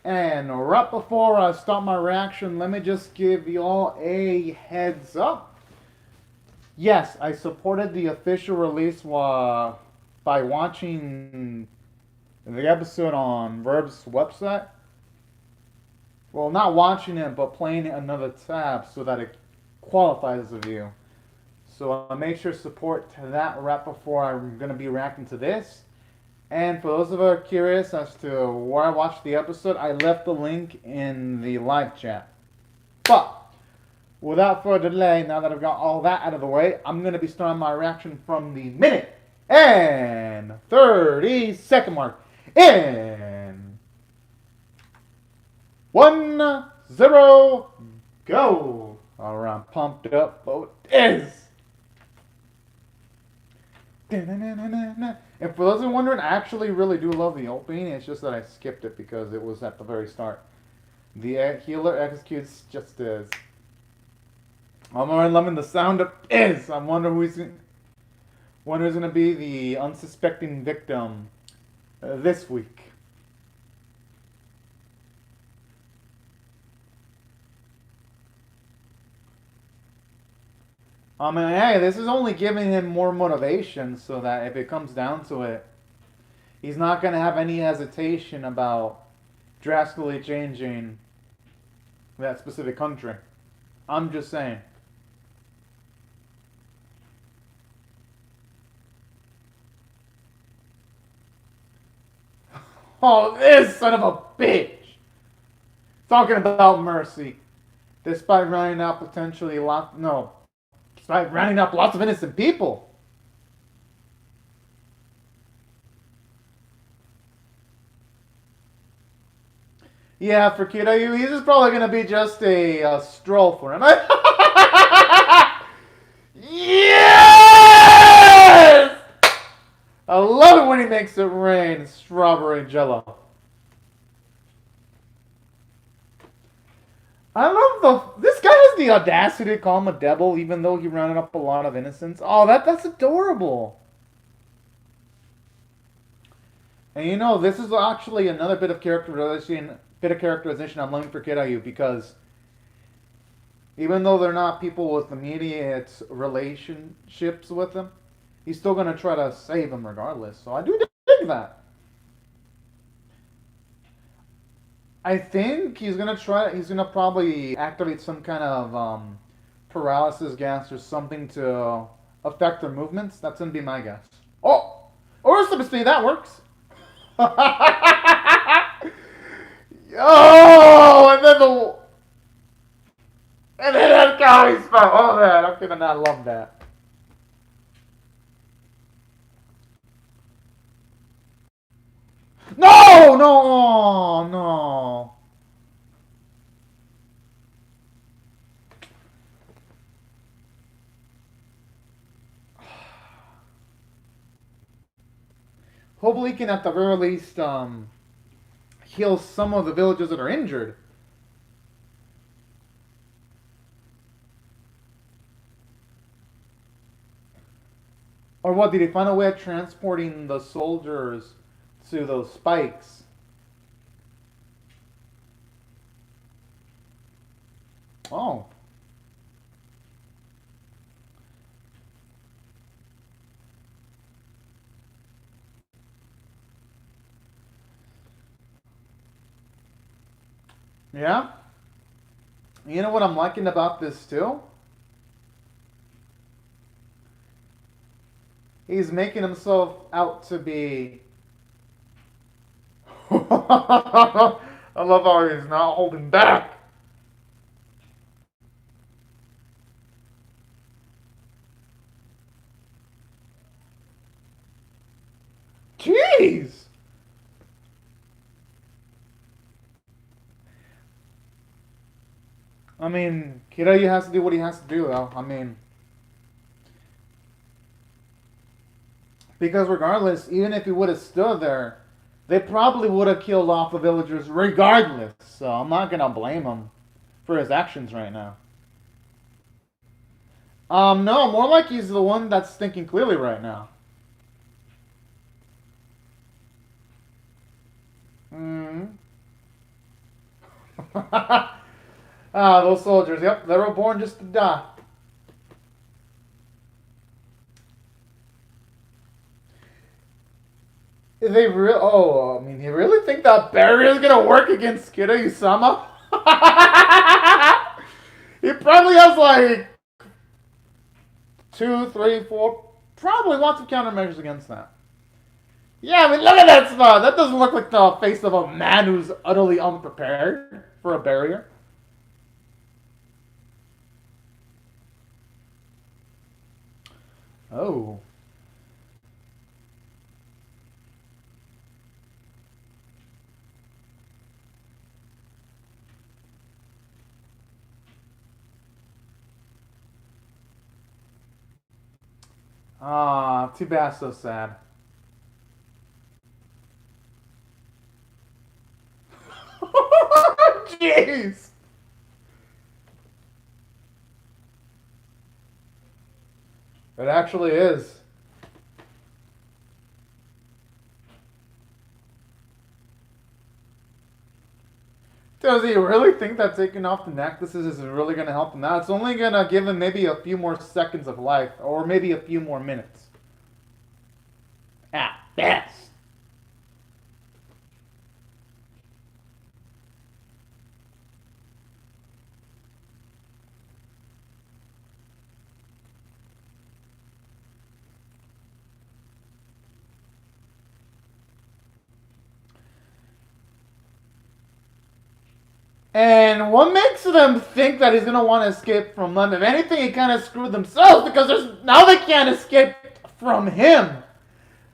And right before I start my reaction, let me just give y'all a heads up. Yes, I supported the official release by watching the episode on Verb's website. Well, not watching it, but playing it another tab so that it qualifies as a view. So I make sure to support that right before I'm going to be reacting to this. And for those of you who are curious as to where I watched the episode, I left the link in the live chat. But without further delay, now that I've got all that out of the way, I'm going to be starting my reaction from the minute and 30-second mark in 1-0 go. Alright, I'm pumped up. Oh, it is. And for those who are wondering, I actually really do love the opening. It's just that I skipped it because it was at the very start. The healer executes just as. I'm already loving the sound of is. I wonder who's going to be the unsuspecting victim this week. I mean, hey, this is only giving him more motivation so that if it comes down to it, he's not going to have any hesitation about drastically changing that specific country. I'm just saying. Oh, this son of a bitch! Talking about mercy. Despite running out potentially despite rounding up lots of innocent people. Yeah, for Kiryu, he's just probably going to be just a stroll for him. Yes! I love it when he makes it rain strawberry jello. I love this guy has the audacity to call him a devil even though he rounded up a lot of innocents. Oh, that's adorable. And you know, this is actually another bit of characterization I'm loving for Kiryu, because even though they're not people with immediate relationships with him, he's still going to try to save him regardless. So I do dig that. I think he's going to probably activate some kind of paralysis gas or something to affect their movements. That's going to be my guess. Oh! Or speed, that works. Oh, and then that guy spell. Oh man, I'm gonna not love that. No, no, oh, no. Hopefully, he can at the very least heal some of the villagers that are injured. Or what, did he find a way of transporting the soldiers to those spikes? Oh. Yeah? You know what I'm liking about this too? He's making himself out to be... I love how he's not holding back. Jeez! I mean, Kiryu has to do what he has to do, though. I mean... Because regardless, even if he would have stood there, they probably would have killed off the villagers regardless. So I'm not going to blame him for his actions right now. No, more like he's the one that's thinking clearly right now. Those soldiers, yep, they were born just to die. They real Oh, I mean, you really think that barrier is gonna work against Kiryu-sama? He probably has like 2, 3, 4, probably lots of countermeasures against that. Yeah, I mean, look at that spot. That doesn't look like the face of a man who's utterly unprepared for a barrier. Oh. Ah, too bad, so sad. Jeez! It actually is. Does he really think that taking off the necklaces is really going to help him out? It's only going to give him maybe a few more seconds of life, or maybe a few more minutes. At best. And what makes them think that he's gonna want to escape from them? If anything, he kind of screwed themselves because now they can't escape from him.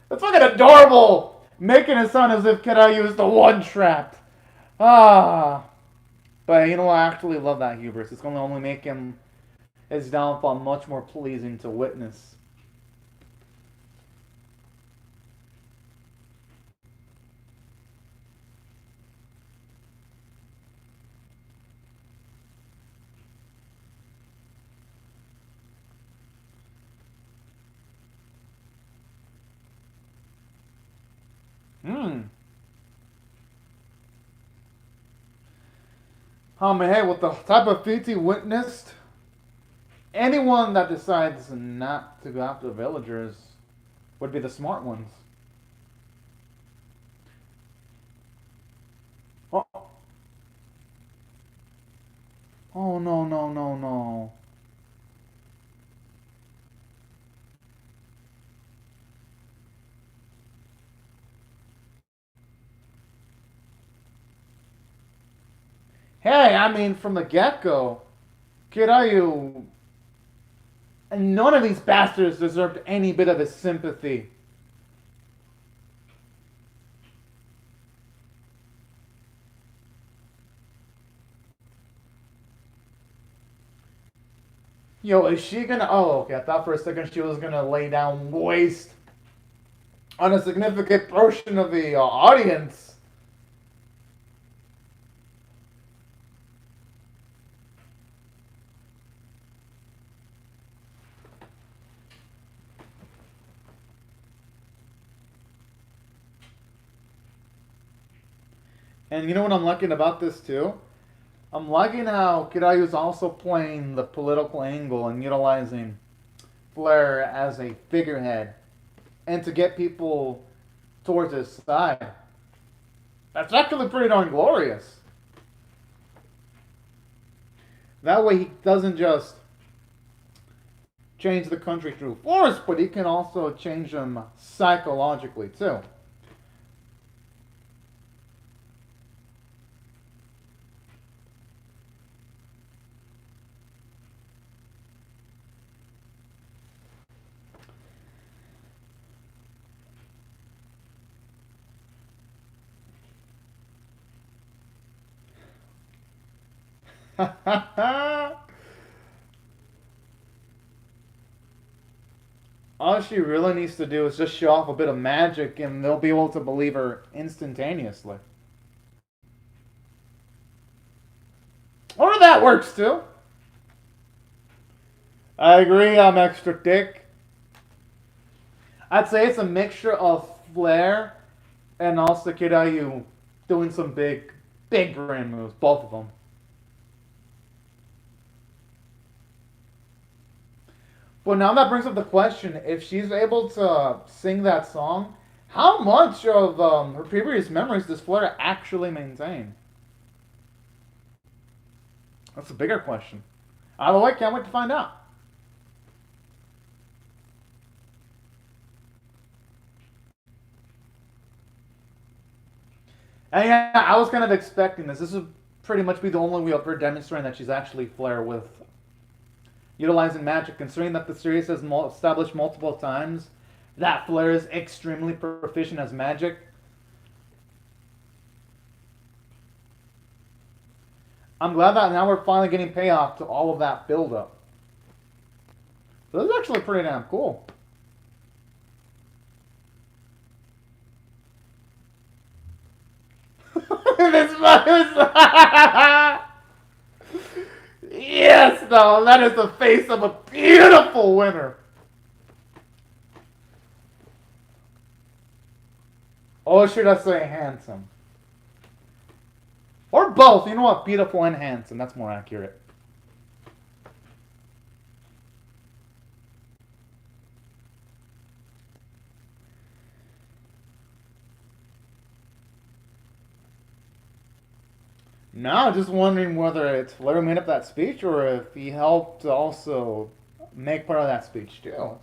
That's fucking adorable, making it sound as if Kirayu is the one trapped. Ah, but you know what? I actually love that hubris. It's gonna only make him his downfall much more pleasing to witness. Hey, with the type of feats he witnessed, anyone that decides not to go after the villagers would be the smart ones. Oh, oh no, no, no, no. Hey, I mean, from the get-go, Kirayu, and none of these bastards deserved any bit of his sympathy. Yo, is she gonna... Oh, okay, I thought for a second she was gonna lay down waste on a significant portion of the audience. And you know what I'm liking about this too? I'm liking how Kirayu's also playing the political angle and utilizing Flair as a figurehead and to get people towards his side. That's actually pretty darn glorious. That way he doesn't just change the country through force, but he can also change them psychologically too. All she really needs to do is just show off a bit of magic and they'll be able to believe her instantaneously. Or that works too. I agree, I'm extra thick. I'd say it's a mixture of flair and also Kirayu doing some big Big brain moves, both of them. But now that brings up the question, if she's able to sing that song, how much of her previous memories does Flare actually maintain? That's a bigger question. Either way, can't wait to find out. And yeah, I was kind of expecting this. This would pretty much be the only way of her demonstrating that she's actually Flare with utilizing magic, considering that the series has established multiple times that Flare is extremely proficient as magic. I'm glad that now we're finally getting payoff to all of that buildup. So this is actually pretty damn cool. This yes, no, that is the face of a beautiful winner. Or should I say handsome? Or both. You know what? Beautiful and handsome. That's more accurate. Now, just wondering whether it's Flare who made up that speech or if he helped also make part of that speech too.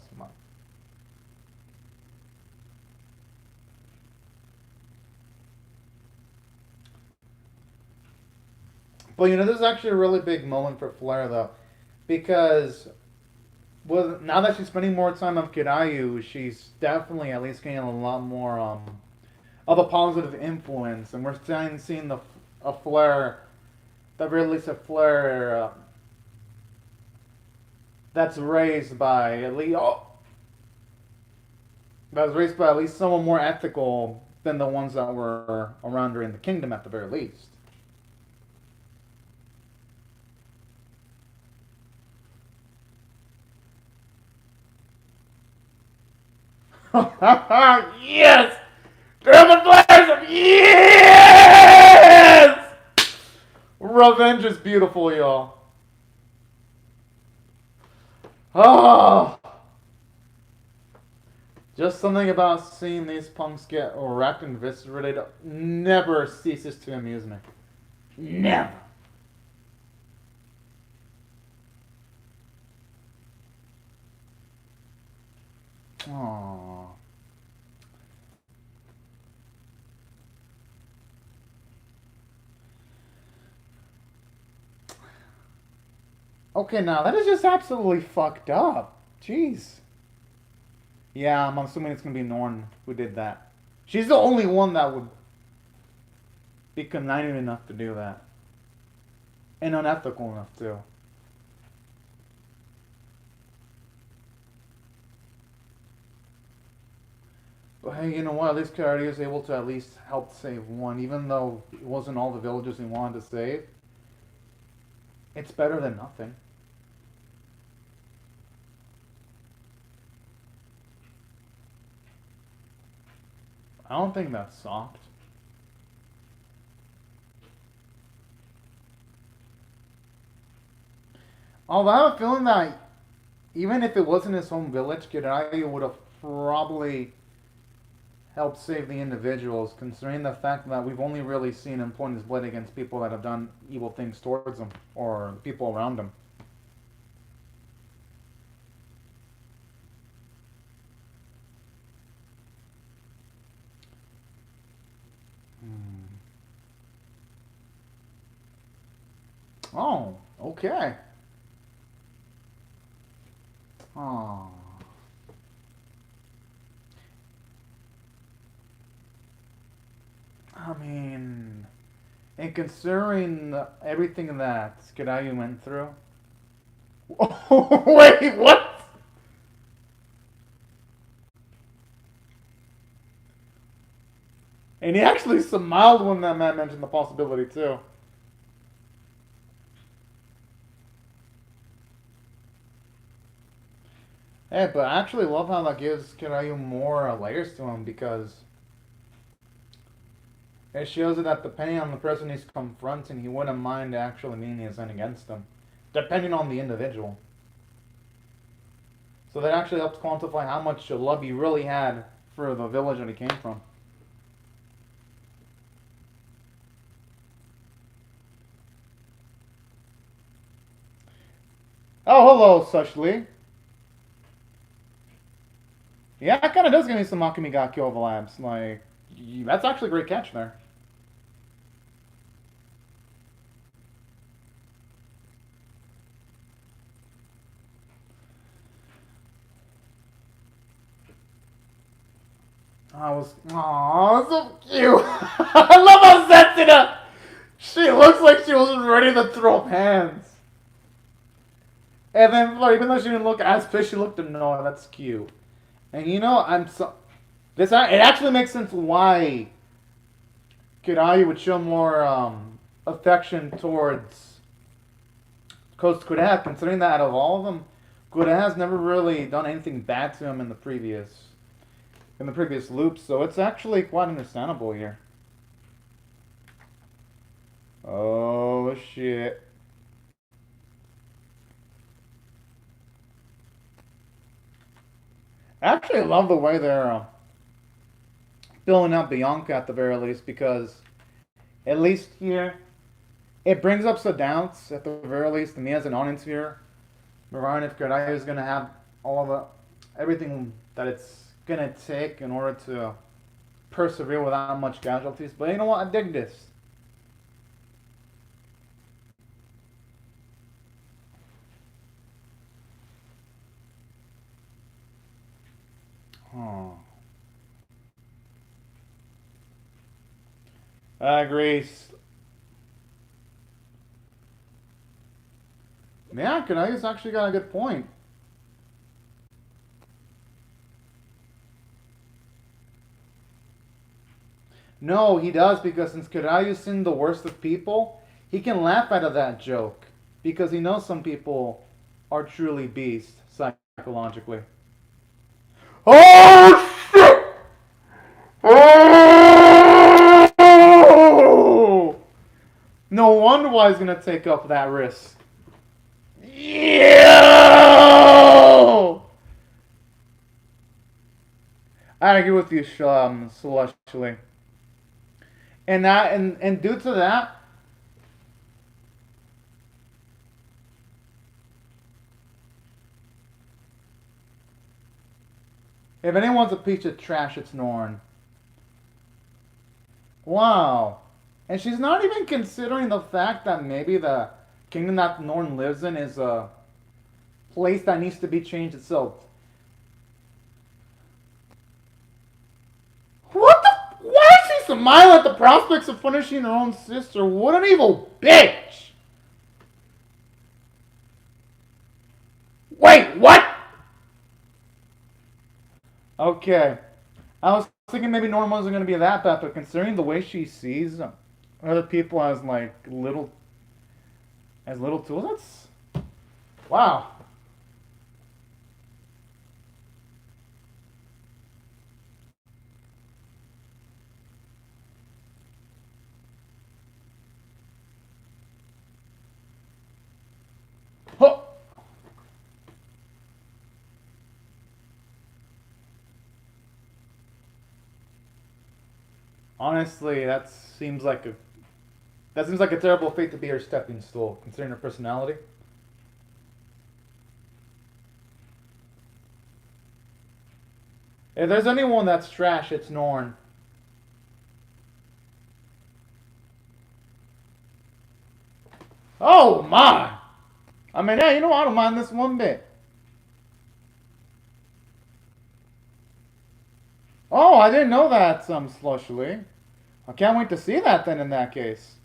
But you know, this is actually a really big moment for Flare though, because now that she's spending more time on Kirayu, she's definitely at least getting a lot more of a positive influence, and we're seeing a Flare, the very least a Flare that's raised by at least someone more ethical than the ones that were around her in the kingdom at the very least. Yes! German Flares! Yes! Revenge is beautiful, y'all. Oh! Just something about seeing these punks get wrecked and eviscerated never ceases to amuse me. Never. Aww. Okay, now that is just absolutely fucked up. Jeez. Yeah, I'm assuming it's gonna be Norn who did that. She's the only one that would be conniving enough to do that. And unethical enough, too. But hey, you know what? At least Karate was able to at least help save one, even though it wasn't all the villagers he wanted to save. It's better than nothing. I don't think that's soft. Although I have a feeling that even if it wasn't his home village, Kiryu would have probably helped save the individuals, considering the fact that we've only really seen him point his blade against people that have done evil things towards him, or people around him. Oh, okay. Oh. I mean, and considering everything that Skadayu went through. Wait, what? And he actually smiled when that man mentioned the possibility, too. Hey, but I actually love how that gives Kirayu more layers to him, because It shows that depending on the person he's confronting, he wouldn't mind actually meaning his end against them, depending on the individual. So that actually helps quantify how much love he really had for the village that he came from. Oh, hello, Sushli. Yeah, it kind of does give me some Akamigaki overlaps. Like, that's actually a great catch there. Aww, so cute. I love how sensitive. She looks like she was ready to throw up hands. And then, like, even though she didn't look as pissed, she looked annoyed. That's cute. And you know, it actually makes sense why Kirayu would show more affection towards Coach Kureha, considering that out of all of them, Kureha's never really done anything bad to him in the previous loops, so it's actually quite understandable here. Oh shit. I actually love the way they're filling out Bianca at the very least, because at least here it brings up some doubts at the very least, and me as an audience here, regarding if Kirayu is gonna have all of everything that it's gonna take in order to persevere without much casualties. But you know what? I dig this. Oh. I agree. Yeah, Kanayu's actually got a good point. No, he does, because since Kirayu's seen the worst of people, he can laugh out of that joke. Because he knows some people are truly beasts psychologically. Oh shit! Oh! No wonder why he's gonna take up that risk. Yeah! I agree with you, Celestially. And due to that, if anyone's a piece of trash, it's Norn. Wow. And she's not even considering the fact that maybe the kingdom that Norn lives in is a place that needs to be changed itself. What the? Why is she smiling at the prospects of punishing her own sister? What an evil bitch! Wait, what? Okay. I was thinking maybe Norma wasn't going to be that bad, but considering the way she sees other people as like little tools, that's wow. Huh. Honestly, that seems like a terrible fate to be her stepping stool, considering her personality. If there's anyone that's trash, it's Norn. Oh my! I mean, hey, you know, I don't mind this one bit. Oh, I didn't know that, Slushly. I can't wait to see that then in that case.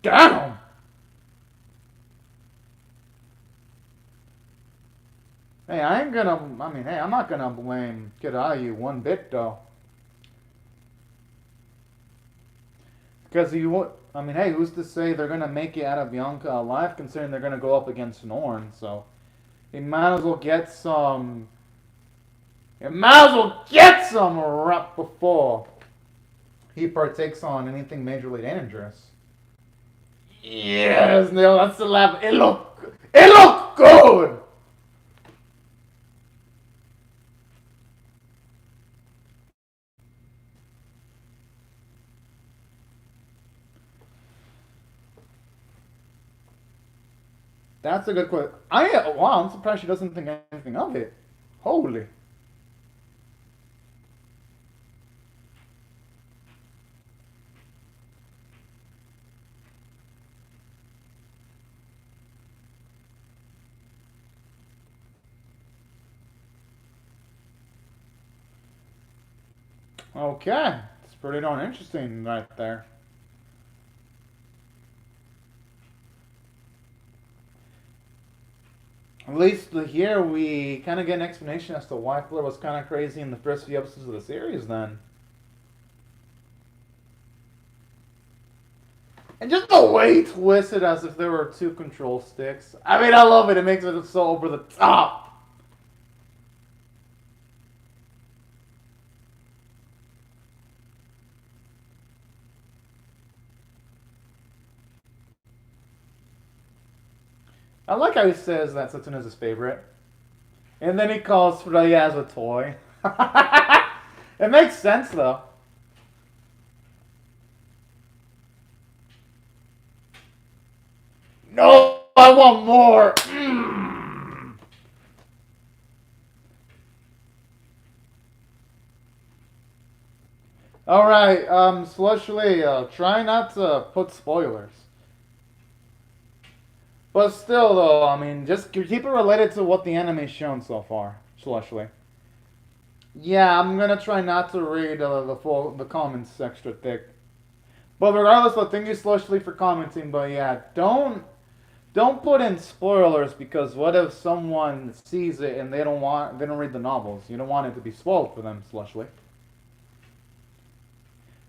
Damn! Hey, I'm not gonna blame Kirayu one bit though. Because hey, who's to say they're gonna make it out of Bianca alive, considering they're gonna go up against Norn? So, they might as well get some You might as well get some right before he partakes on anything majorly dangerous. Yes, Neil, that's the lab. It looked good. That's a good question. Wow, I'm surprised she doesn't think anything of it. Holy. Okay, it's pretty darn interesting right there. At least here we kind of get an explanation as to why Fleur was kind of crazy in the first few episodes of the series then. And just the way he twisted as if there were two control sticks. I mean, I love it. It makes it so over the top. I like how he says that Setsuna is his favorite. And then he calls Freya as a toy. It makes sense, though. No, I want more. All right, Slushly, try not to put spoilers. But still, though, I mean, just keep it related to what the anime's shown so far, Slushly. Yeah, I'm gonna try not to read the comments extra thick. But regardless, though, thank you, Slushly, for commenting. But yeah, don't put in spoilers, because what if someone sees it and they don't read the novels? You don't want it to be spoiled for them, Slushly.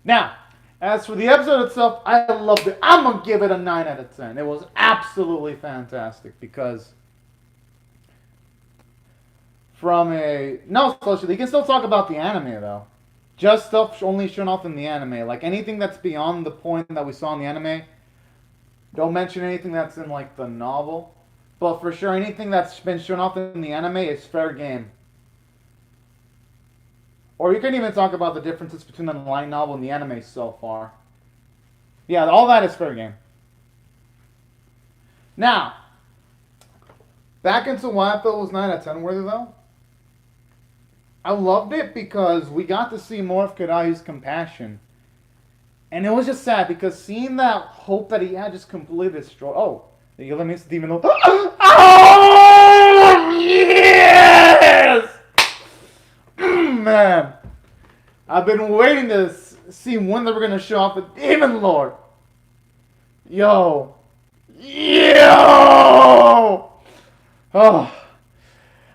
Now, as for the episode itself, I loved it. I'm going to give it a 9 out of 10. It was absolutely fantastic because from a... No, Slushly, you can still talk about the anime, though. Just stuff only shown off in the anime. Like, anything that's beyond the point that we saw in the anime, don't mention anything that's in, like, the novel. But for sure, anything that's been shown off in the anime is fair game. Or you can even talk about the differences between the light novel and the anime so far. Yeah, all that is fair game. Now, back into why I felt was 9 out of 10 worthy, though. I loved it because we got to see more of Kadayu's compassion. And it was just sad because seeing that hope that he had just completely destroyed. Oh, the eliminates the demon. Oh, yes! Man, I've been waiting to see when they were going to show off a Demon Lord. Yo. Oh,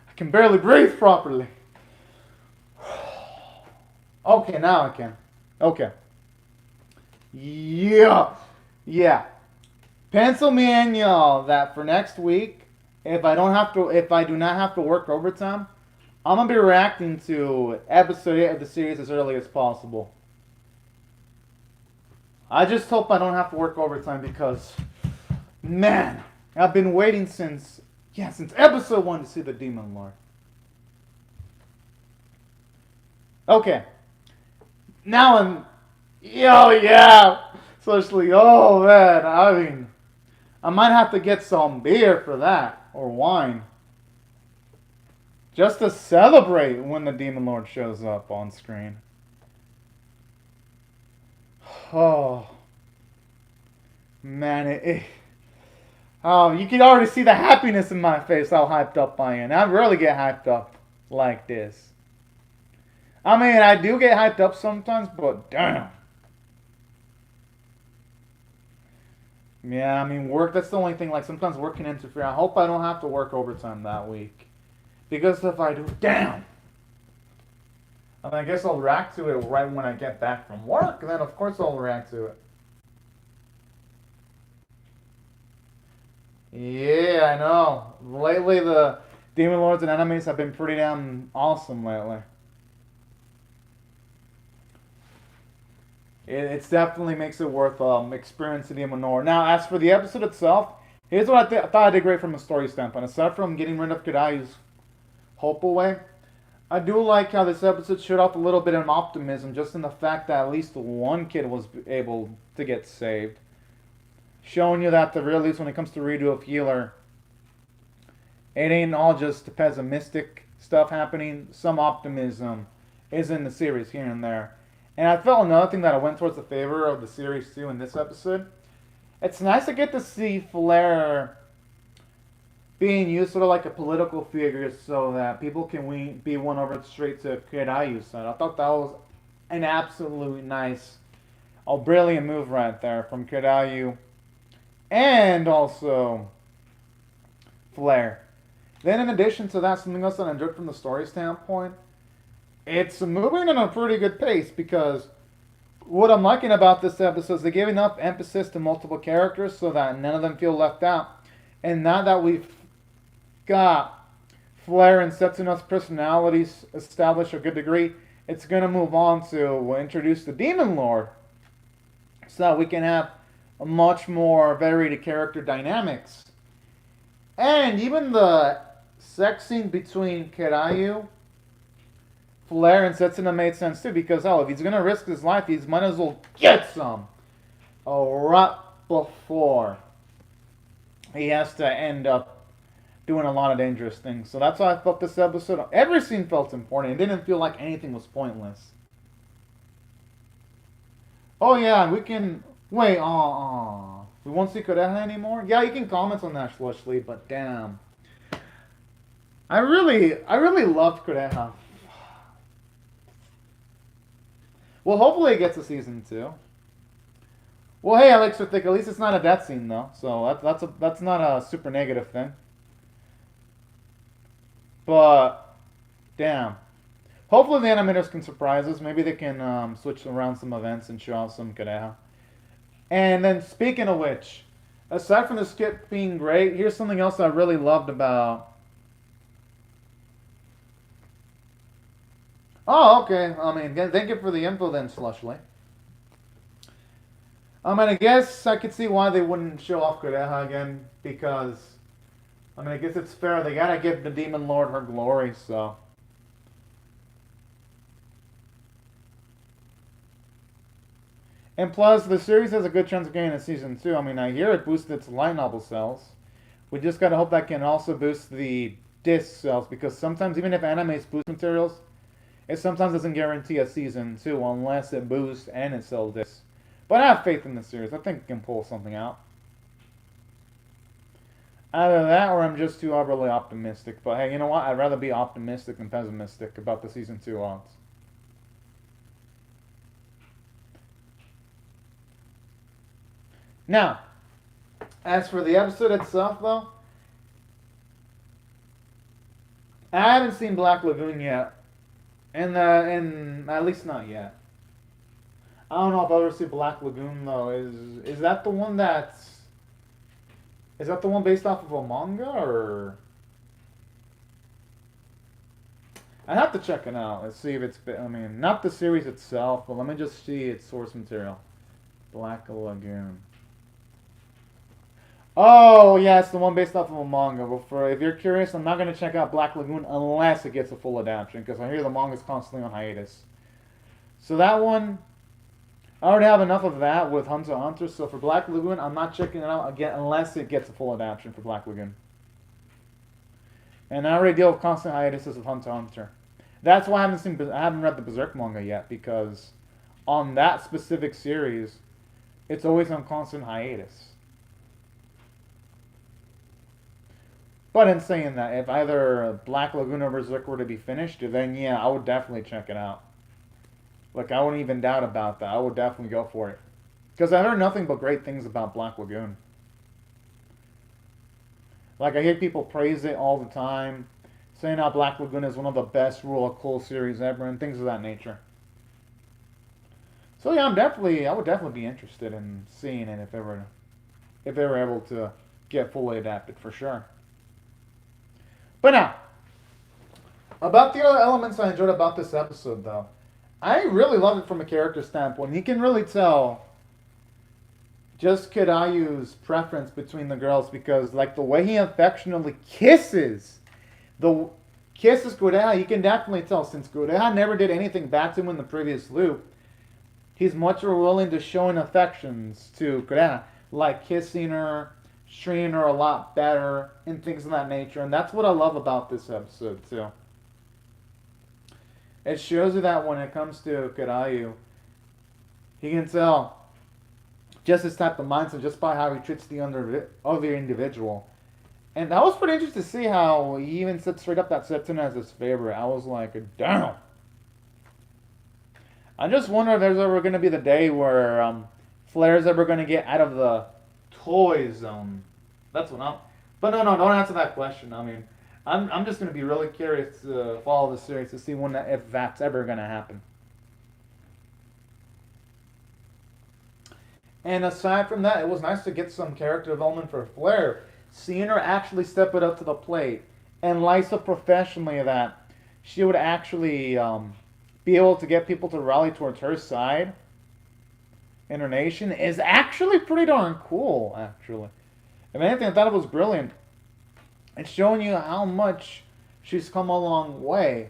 I can barely breathe properly. Okay, now I can. Okay. Yeah. Pencil me in, y'all, that for next week, if I do not have to work overtime, I'm going to be reacting to episode 8 of the series as early as possible. I just hope I don't have to work overtime because, man, I've been waiting since episode 1 to see the Demon Lord. Okay. Now especially, oh man, I mean, I might have to get some beer for that, or wine. Just to celebrate when the Demon Lord shows up on screen. Oh. Man, oh, you can already see the happiness in my face, how hyped up I am. I rarely get hyped up like this. I mean, I do get hyped up sometimes, but damn. Yeah, I mean, work, that's the only thing, like, sometimes work can interfere. I hope I don't have to work overtime that week. Because if I do, damn! And I guess I'll react to it right when I get back from work, and then of course I'll react to it. Yeah, I know. Lately the Demon Lords and enemies have been pretty damn awesome lately. It definitely makes it worth experiencing Demon Lord. Now, as for the episode itself, here's what I thought I did great from a story standpoint. Aside from getting rid of Kirayu's hope away, I do like how this episode showed off a little bit of optimism, just in the fact that at least one kid was able to get saved. Showing you that the real least when it comes to redo of healer, it ain't all just pessimistic stuff happening. Some optimism is in the series here and there. And I felt another thing that I went towards the favor of the series too in this episode. It's nice to get to see Flare being used sort of like a political figure so that people can be won over straight to Kirayu's side. I thought that was an absolutely nice, a brilliant move right there from Kirayu and also Flare. Then in addition to that, something else that I enjoyed from the story standpoint, it's moving at a pretty good pace because what I'm liking about this episode is they give enough emphasis to multiple characters so that none of them feel left out. And now that we've got Flare and Setsuno's personalities established to a good degree, it's going to move on to introduce the Demon Lord so that we can have a much more varied character dynamics. And even the sex scene between Kirayu, Flare, and Setsuno made sense too, because if he's gonna risk his life, he might as well get some right before he has to end up doing a lot of dangerous things. So that's why I felt this episode, every scene felt important. It didn't feel like anything was pointless. Oh yeah, we can wait. We won't see Koreha anymore. Yeah, you can comment on that, Schlushly, but damn, I really loved Koreha. Well, hopefully it gets a season 2. Well, hey, Alex Thick, at least it's not a death scene, though. So that's not a super negative thing. But, damn. Hopefully the animators can surprise us. Maybe they can switch around some events and show off some Kareha. And then, speaking of which, aside from the skip being great, here's something else I really loved about... Oh, okay. I mean, thank you for the info then, Slushly. I guess I could see why they wouldn't show off Kureha again, because, I guess it's fair. They gotta give the Demon Lord her glory, so. And plus, the series has a good chance of getting a season 2. I hear it boosted its light novel sales. We just gotta hope that can also boost the disc sales, because sometimes, even if animes boost materials, it sometimes doesn't guarantee a season 2 unless it boosts and it sells discs. But I have faith in the series. I think it can pull something out. Either that or I'm just too overly optimistic. But hey, you know what? I'd rather be optimistic than pessimistic about the season 2 odds. Now, as for the episode itself, though, I haven't seen Black Lagoon yet. And at least not yet. I don't know if I'll ever see Black Lagoon though. Is that the one that's... Is that the one based off of a manga or... I'd have to check it out. Let's see if it's... not the series itself, but let me just see its source material. Black Lagoon. Oh, yeah, it's the one based off of a manga. But if you're curious, I'm not going to check out Black Lagoon unless it gets a full adaptation, because I hear the manga's constantly on hiatus. So that one, I already have enough of that with Hunter x Hunter, so for Black Lagoon, I'm not checking it out again unless it gets a full adaptation for Black Lagoon. And I already deal with constant hiatuses with Hunter x Hunter. That's why I haven't read the Berserk manga yet, because on that specific series, it's always on constant hiatus. But in saying that, if either Black Lagoon or Berserk were to be finished, then yeah, I would definitely check it out. Like, I wouldn't even doubt about that. I would definitely go for it. Because I heard nothing but great things about Black Lagoon. Like, I hear people praise it all the time, saying how Black Lagoon is one of the best Rule of Cool series ever, and things of that nature. So yeah, I would definitely be interested in seeing it if they were able to get fully adapted, for sure. But now, about the other elements I enjoyed about this episode, though, I really love it from a character standpoint. You can really tell just Kirayu's preference between the girls because, like, the way he affectionately kisses Kureha, you can definitely tell since Kureha never did anything bad to him in the previous loop, he's much more willing to show affections to Kureha, like kissing her, treating her a lot better, and things of that nature. And that's what I love about this episode, too. It shows you that when it comes to Kirayu, he can tell just his type of mindset just by how he treats the other individual. And that was pretty interesting to see how he even said straight up that Setsuna as his favorite. I was like, damn. I just wonder if there's ever going to be the day where Flair's ever going to get out of the toy zone. That's what I'm... But no, don't answer that question. I mean, I'm just going to be really curious to follow the series to see if that's ever going to happen. And aside from that, it was nice to get some character development for Flair. Seeing her actually step it up to the plate. And Lysa professionally that she would actually be able to get people to rally towards her side in her nation is actually pretty darn cool, actually. If anything, I thought it was brilliant. It's showing you how much she's come a long way.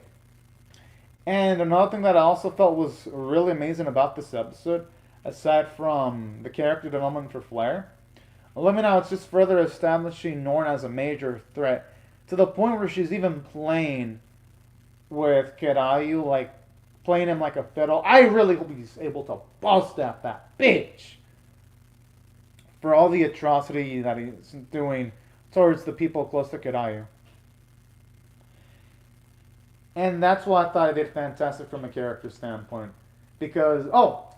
And another thing that I also felt was really amazing about this episode, aside from the character development for Flair, let me know, it's just further establishing Norn as a major threat to the point where she's even playing with Kirayu, like playing him like a fiddle. I really hope he's able to bust out that bitch for all the atrocity that he's doing towards the people close to Kirayu. And that's why I thought I did fantastic from a character standpoint. Because,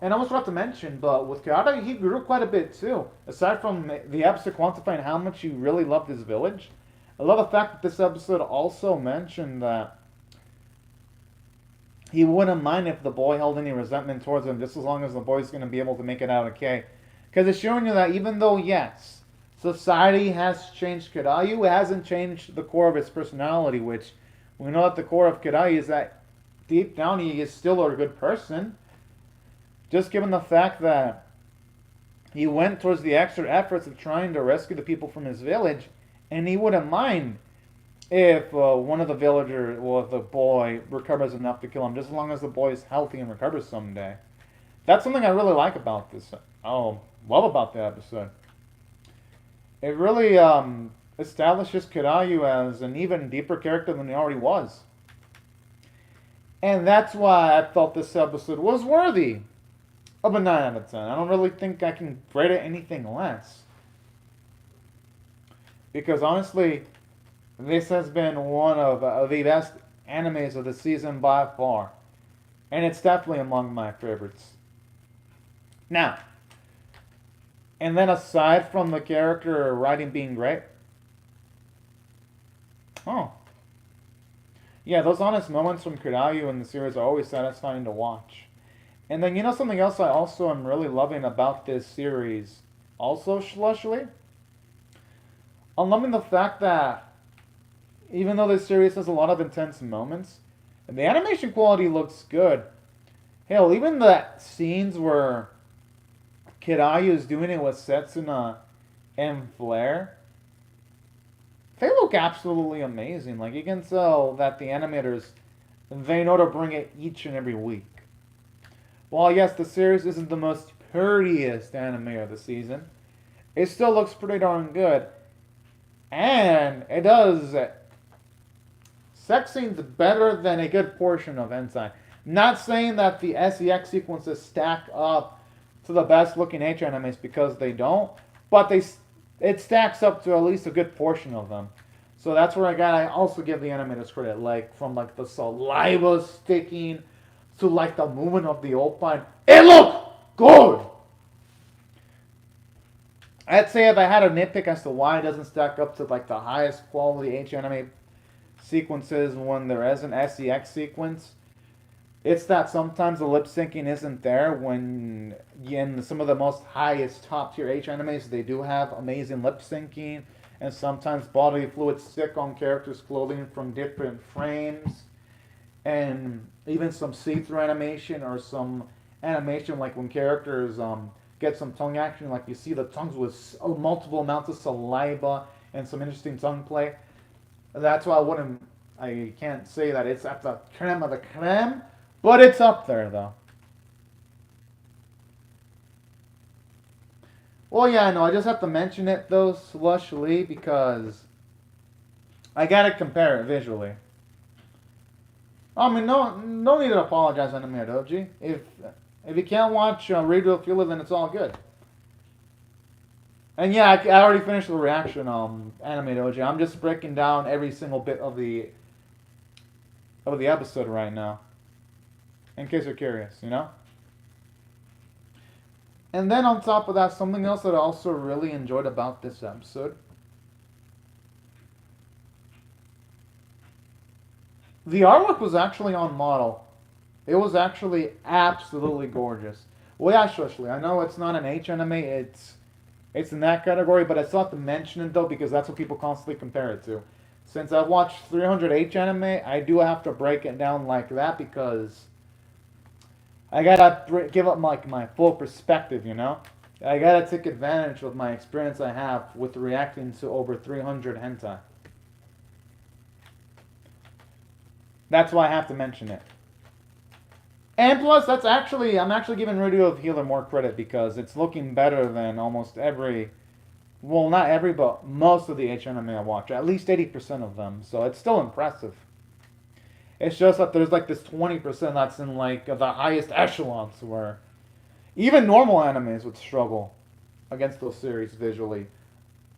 and I almost forgot to mention, but with Kirayu, he grew quite a bit too. Aside from the episode quantifying how much he really loved his village, I love the fact that this episode also mentioned that he wouldn't mind if the boy held any resentment towards him, just as long as the boy's going to be able to make it out okay. Because it's showing you that even though, yes, society has changed Kirayu, it hasn't changed the core of his personality, which we know that the core of Kirayu is that deep down he is still a good person. Just given the fact that he went towards the extra efforts of trying to rescue the people from his village, and he wouldn't mind if one of the villagers, or the boy, recovers enough to kill him, just as long as the boy is healthy and recovers someday. That's something I really like about this. Love about the episode. It really establishes Kirayu as an even deeper character than he already was. And that's why I felt this episode was worthy of a 9 out of 10. I don't really think I can rate it anything less. Because honestly, this has been one of the best animes of the season by far. And it's definitely among my favorites. Now, and then aside from the character writing being great, yeah, those honest moments from Kirayu in the series are always satisfying to watch. And then, you know something else I also am really loving about this series, also, Schlushly? I'm loving the fact that, even though this series has a lot of intense moments, the animation quality looks good. Hell, even the scenes where Kirayu is doing it with Setsuna and Flair, they look absolutely amazing. Like, you can tell that the animators, they know to bring it each and every week. While, yes, the series isn't the most prettiest anime of the season, it still looks pretty darn good. And it does sex scenes better than a good portion of Hentai. Not saying that the SEX sequences stack up to the best looking H animes, because they don't, but it stacks up to at least a good portion of them. So that's where I also give the animators credit, like from like the saliva sticking to like the movement of the opine. It looks good! I'd say if I had a nitpick as to why it doesn't stack up to like the highest quality H anime sequences when there is an SEX sequence, it's that sometimes the lip syncing isn't there when in some of the most highest top tier H animes they do have amazing lip syncing and sometimes bodily fluids stick on characters' clothing from different frames, and even some see-through animation or some animation like when characters get some tongue action, like you see the tongues with multiple amounts of saliva and some interesting tongue play. That's why I can't say that it's at the creme of the creme, but it's up there though. Well, yeah, no, I just have to mention it though, slushly, because I gotta compare it visually. I mean, no need to apologize, Anime Doji. If you can't watch Radio Filler, then it's all good. And yeah, I already finished the reaction, Anime Doji. I'm just breaking down every single bit of the episode right now, in case you're curious, you know. And then on top of that, something else that I also really enjoyed about this episode. The artwork was actually on model. It was actually absolutely gorgeous. Well, yeah, Shushly, I know it's not an H anime, it's in that category, but I still have to mention it though because that's what people constantly compare it to. Since I've watched 300H anime, I do have to break it down like that because I gotta give up my full perspective, you know? I gotta take advantage of my experience I have with reacting to over 300 hentai. That's why I have to mention it. And plus, I'm actually giving Radio of Healer more credit because it's looking better than almost every, well, not every, but most of the H anime I watch. At least 80% of them. So it's still impressive. It's just that there's like this 20% that's in like the highest echelons where even normal animes would struggle against those series visually.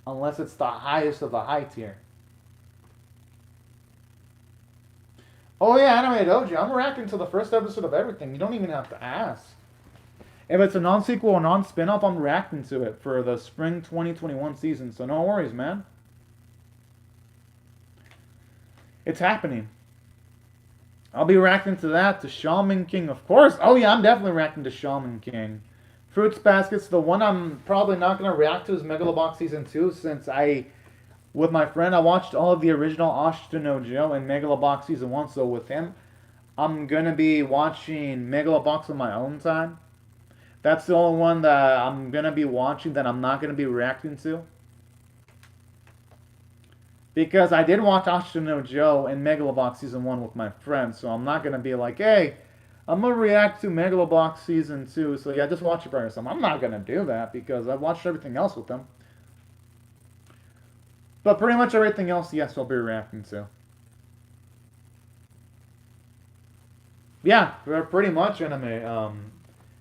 Unless it's the highest of the high tier. Oh yeah, Anime Doji, I'm reacting to the first episode of everything. You don't even have to ask. If it's a non-sequel or non-spin-off, I'm reacting to it for the spring 2021 season, so no worries, man. It's happening. I'll be reacting to that, to Shaman King, of course. Oh yeah, I'm definitely reacting to Shaman King. Fruits Baskets, the one I'm probably not going to react to is Megalobox Season 2, since with my friend, I watched all of the original Ashita no Joe and Megalobox Season 1, so with him, I'm going to be watching Megalobox on my own time. That's the only one that I'm going to be watching that I'm not going to be reacting to. Because I did watch Ashita no Joe and Megalobox Season 1 with my friend, so I'm not going to be like, hey, I'm going to react to Megalobox Season 2, so yeah, just watch it by yourself. I'm not going to do that because I've watched everything else with them. But pretty much everything else, yes, I'll be reacting to. Yeah, pretty much anime.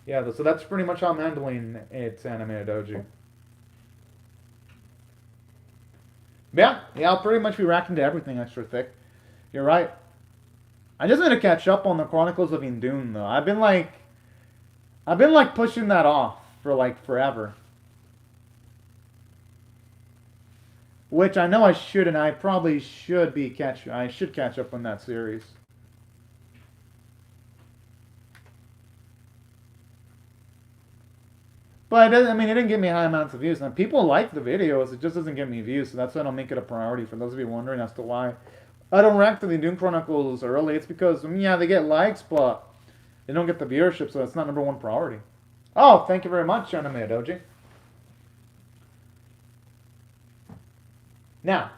Yeah, so that's pretty much how I'm handling it, Anime Doji. Yeah, I'll pretty much be reacting to everything extra thick. You're right. I just need to catch up on the Chronicles of Indune, though. I've been like pushing that off for like forever. Which I know I should, and I probably should I should catch up on that series. But it didn't get me high amounts of views. Now, people like the videos, it just doesn't get me views, so that's why I don't make it a priority. For those of you wondering as to why I don't react to the Doom Chronicles early, it's because, yeah, they get likes, but they don't get the viewership, so it's not number one priority. Oh, thank you very much, Anime Doji. Now,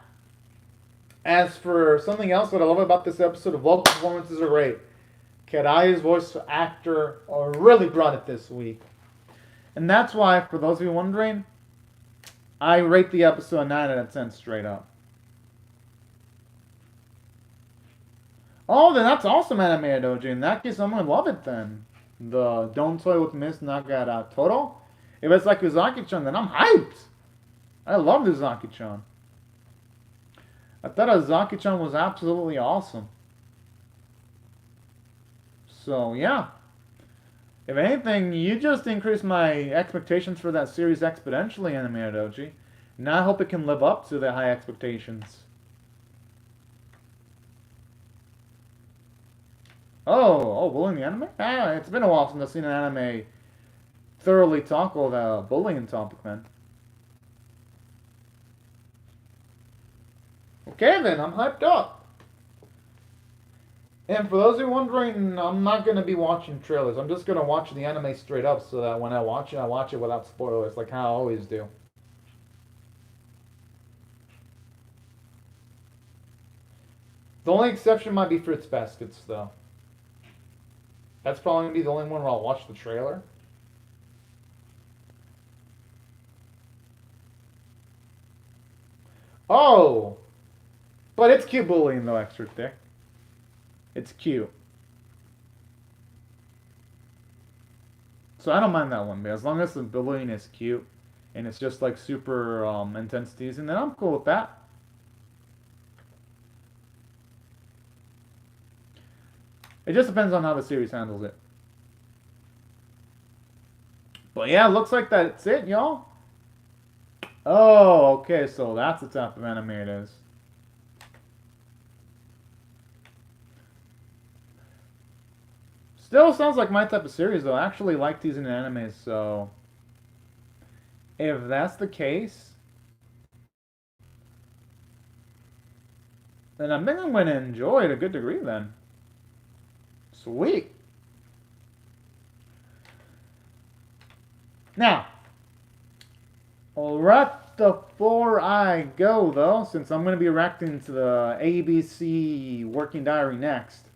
as for something else that I love about this episode, vocal performances are great. Karai's voice actor really brought it this week. And that's why, for those of you wondering, I rate the episode 9 out of 10 straight up. Oh, then that's awesome, Anime Doji. In that case, I'm going to love it then. The Don't Toy with Miss Nagara Toro. If it's like Uzaki-chan, then I'm hyped. I love Uzaki-chan. I thought Uzaki-chan was absolutely awesome. So, yeah. If anything, you just increased my expectations for that series exponentially, Anime Doji. And I hope it can live up to the high expectations. Oh, bullying the anime? It's been a while since I've seen an anime thoroughly tackle the bullying topic, man. Okay then, I'm hyped up. And for those who are wondering, I'm not going to be watching trailers. I'm just going to watch the anime straight up so that when I watch it without spoilers, like how I always do. The only exception might be Fruits Baskets, though. That's probably going to be the only one where I'll watch the trailer. Oh! But it's cute bullying, though, Extra Thick. It's cute. So I don't mind that one, but as long as the bullying is cute and it's just like super intense teasing, then I'm cool with that. It just depends on how the series handles it. But yeah, looks like that's it, y'all. Oh, okay, so that's the type of anime it is. Still sounds like my type of series, though. I actually like teasing animes, so if that's the case, then I think I'm going to enjoy it a good degree then. Sweet. Now, right before I go, though, since I'm going to be reacting to the ABC Working Diary next.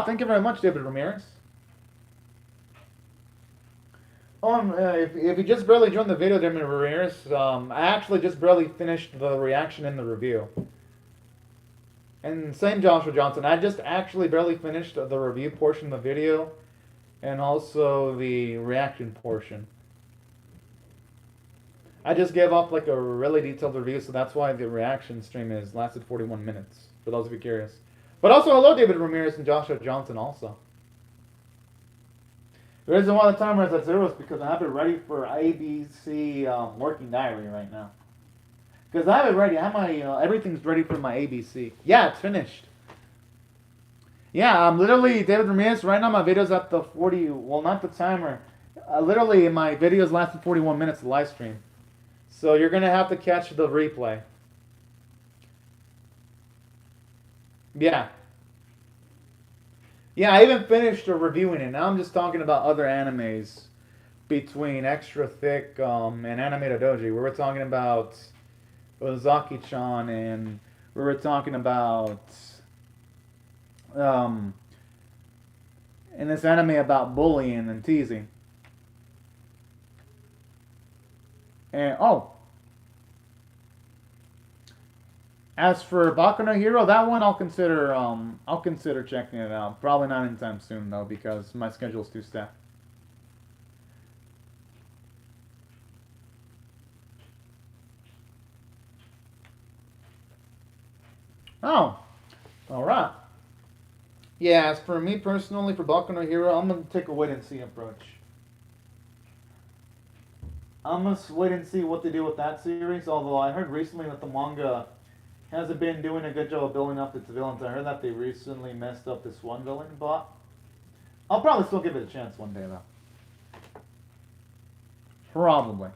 Thank you very much, David Ramirez. If you just barely joined the video, David Ramirez, I actually just barely finished the reaction and the review. And same Joshua Johnson, I just actually barely finished the review portion of the video and also the reaction portion. I just gave up like a really detailed review, so that's why the reaction stream lasted 41 minutes, for those of you curious. But also, hello, David Ramirez and Joshua Johnson also. The reason why the timer is at 0 is because I have it ready for ABC Working Diary right now. Because I have it ready. I have my, everything's ready for my ABC. Yeah, it's finished. Yeah, I'm literally, David Ramirez, right now my video's at the 40, well, not the timer. Literally, my videos lasted 41 minutes of live stream. So you're going to have to catch the replay. Yeah. Yeah, I even finished reviewing it. Now I'm just talking about other animes between Extra Thick and Animated Doji. We were talking about Ozaki-chan, and we were talking about in this anime about bullying and teasing. And as for Baku no Hero, that one I'll consider checking it out. Probably not anytime soon though, because my schedule's too stacked. Oh, all right. Yeah, as for me personally, for Baku no Hero, I'm gonna take a wait and see approach. I'm gonna wait and see what they do with that series. Although I heard recently that the manga hasn't been doing a good job of building up its villains. I heard that they recently messed up this one villain, but I'll probably still give it a chance one day, though. Probably.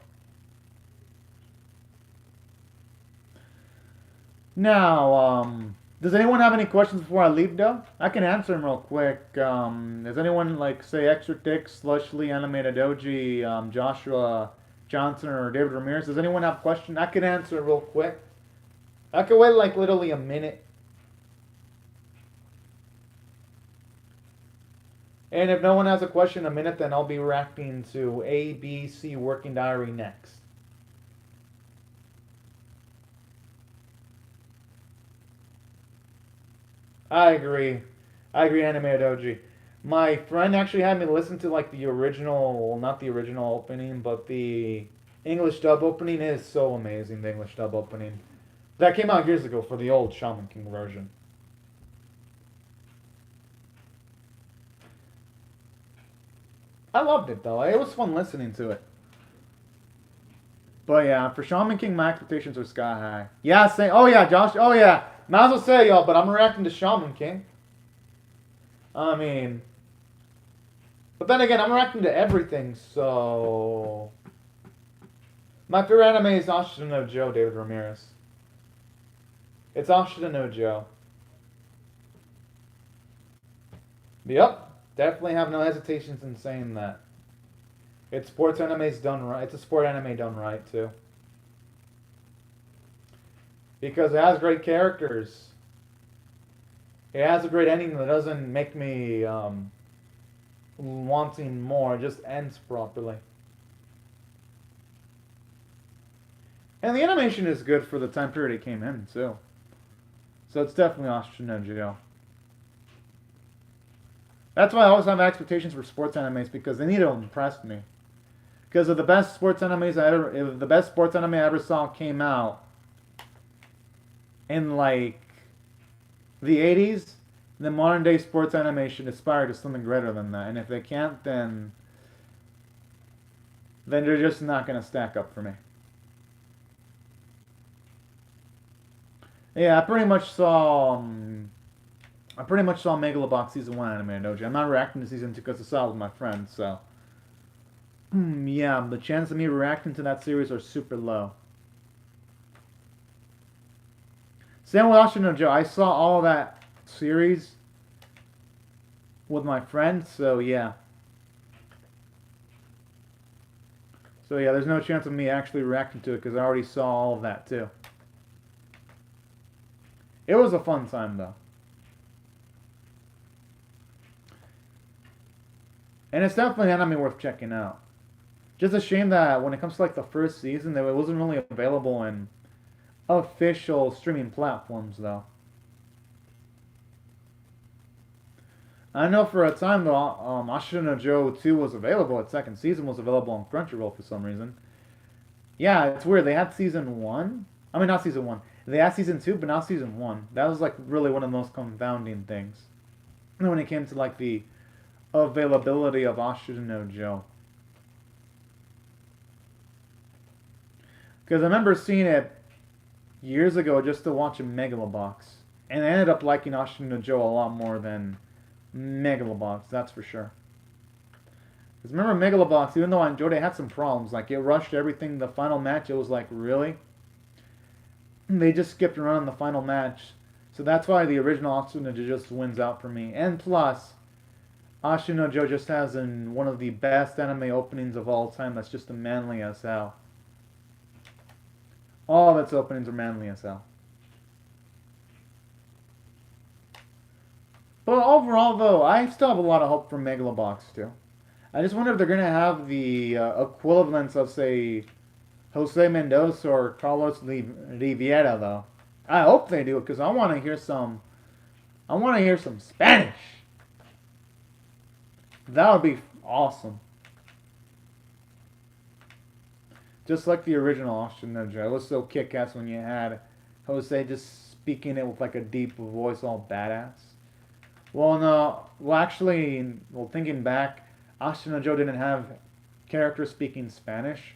Now, does anyone have any questions before I leave, though? I can answer them real quick. Does anyone, like, say, Extra Dick, Slushly, Animated Doji, Joshua Johnson, or David Ramirez? Does anyone have a question? I can answer real quick. I could wait like literally a minute. And if no one has a question in a minute, then I'll be reacting to ABC Working Diary next. I agree, Animated Doji. My friend actually had me listen to like the original, well, not the original opening, but the English dub opening is so amazing, the English dub opening. That came out years ago for the old Shaman King version. I loved it though. It was fun listening to it. But yeah, for Shaman King, my expectations were sky high. Yeah, say, oh yeah, Josh, oh yeah. Might as well say y'all, but I'm reacting to Shaman King. I mean, but then again, I'm reacting to everything, so my favorite anime is Ashita no Joe, David Ramirez. It's Ashita no Joe. Yep, definitely have no hesitations in saying that. It's sports anime's done right. It's a sport anime done right too. Because it has great characters. It has a great ending that doesn't make me wanting more. It just ends properly. And the animation is good for the time period it came in too. So it's definitely Ashita no Joe. That's why I always have expectations for sports animes, because they need to impress me. Because if the best sports animes if the best sports anime I ever saw came out in like the 80s, then modern day sports anime should aspire to something greater than that. And if they can't, then they're just not going to stack up for me. Yeah, I pretty much saw Megalobox Season 1 Anime Doji. I'm not reacting to Season 2 because I saw it with my friends, so... yeah, the chances of me reacting to that series are super low. Same with Ashita no Joe. I saw all that series with my friends, so yeah. So yeah, there's no chance of me actually reacting to it because I already saw all of that too. It was a fun time though. And it's definitely an anime worth checking out. Just a shame that when it comes to like the first season, that it wasn't really available in official streaming platforms though. I know for a time though, Ashita no Joe 2 was available. Its second season was available on Crunchyroll for some reason. Yeah, it's weird. They had season 1. I mean, not season 1. They had season 2, but not season 1. That was like really one of the most confounding things. And when it came to like the availability of Ashita no Joe. Because I remember seeing it years ago just to watch a Megalobox. And I ended up liking Ashita no Joe a lot more than Megalobox, that's for sure. Because remember Megalobox, even though I enjoyed it, it had some problems. Like, it rushed everything. The final match, it was like, really? They just skipped around the final match. So that's why the original Ashita no Joe just wins out for me. And plus, Ashita no Joe just has one of the best anime openings of all time. That's just a manly as hell. All of its openings are manly as hell. But overall, though, I still have a lot of hope for Megalobox, too. I just wonder if they're going to have the equivalents of, say, Jose Mendoza or Carlos Riviera, though. I hope they do, because I want to hear some... I want to hear some Spanish. That would be awesome. Just like the original Ashita no Joe. It was so kick-ass when you had Jose just speaking it with like a deep voice, all badass. Well, no. Well, actually, thinking back, Ashita no Joe didn't have characters speaking Spanish,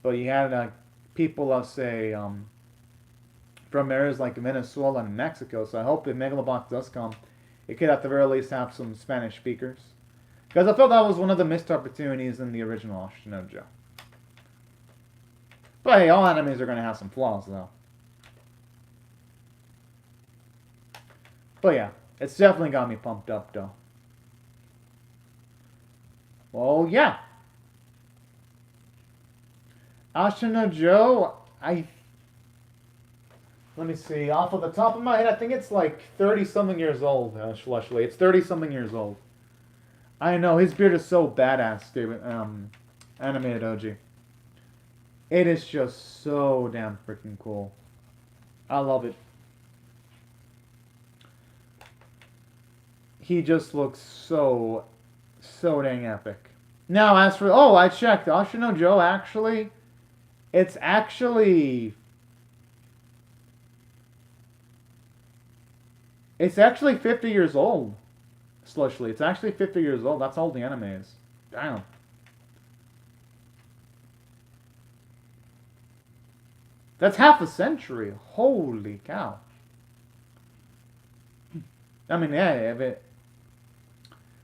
but you had people, let's say, from areas like Venezuela and Mexico. So I hope if Megalobox does come, it could at the very least have some Spanish speakers. Because I felt that was one of the missed opportunities in the original Ashita no Joe. But hey, all animes are going to have some flaws, though. But yeah, it's definitely got me pumped up, though. Well, yeah. Ashita no Joe, let me see, off of the top of my head, I think it's like 30-something years old, Schleshly. It's 30-something years old. I know, his beard is so badass, David, animated OG. It is just so damn freaking cool. I love it. He just looks so dang epic. Now, as for... Oh, I checked. Ashita no Joe, actually... It's actually 50 years old. Slushly. It's actually 50 years old. That's how old the anime is. Damn. That's half a century. Holy cow. I mean, yeah, if it...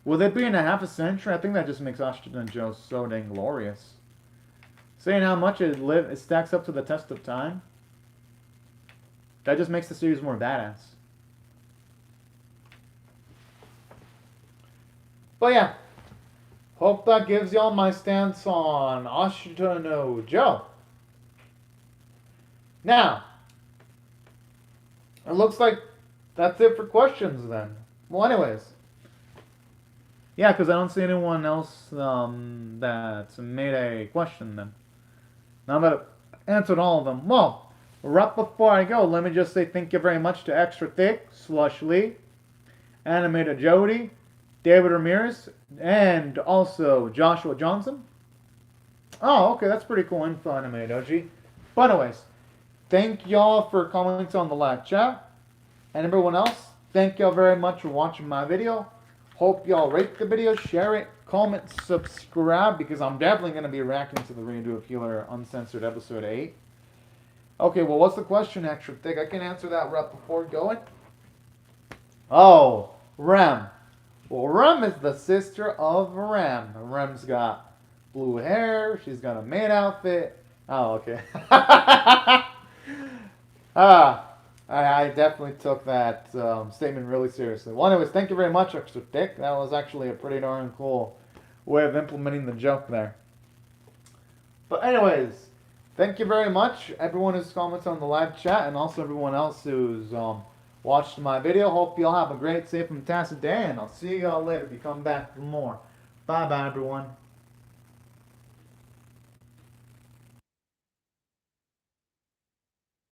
With it being a half a century, I think that just makes Ashita no Joe so dang glorious. Saying how much it stacks up to the test of time. That just makes the series more badass. But yeah, hope that gives y'all my stance on Ashita no Joe. Now, it looks like that's it for questions then. Well, anyways. Yeah, because I don't see anyone else that's made a question then. Now that I've answered all of them. Well, right before I go, let me just say thank you very much to Extra Thick, Slush Lee, Animator Jody, David Ramirez, and also Joshua Johnson. Oh, okay, that's pretty cool info, Animator Doji. But anyways, thank y'all for commenting on the live chat. And everyone else, thank y'all very much for watching my video. Hope y'all rate the video, share it, comment, subscribe, because I'm definitely going to be reacting to the Redo of Healer Uncensored Episode 8. Okay, well, what's the question, Extra Thick? I can answer that right before going. Oh, Rem. Well, Rem is the sister of Rem. Rem's got blue hair. She's got a maid outfit. Oh, okay. I definitely took that statement really seriously. Well, anyways, thank you very much, Extra Thick. That was actually a pretty darn cool way of implementing the joke there. But anyways, thank you very much, everyone who's commented on the live chat, and also everyone else who's watched my video. Hope y'all have a great, safe, and fantastic day, and I'll see y'all later if you come back for more. Bye-bye, everyone.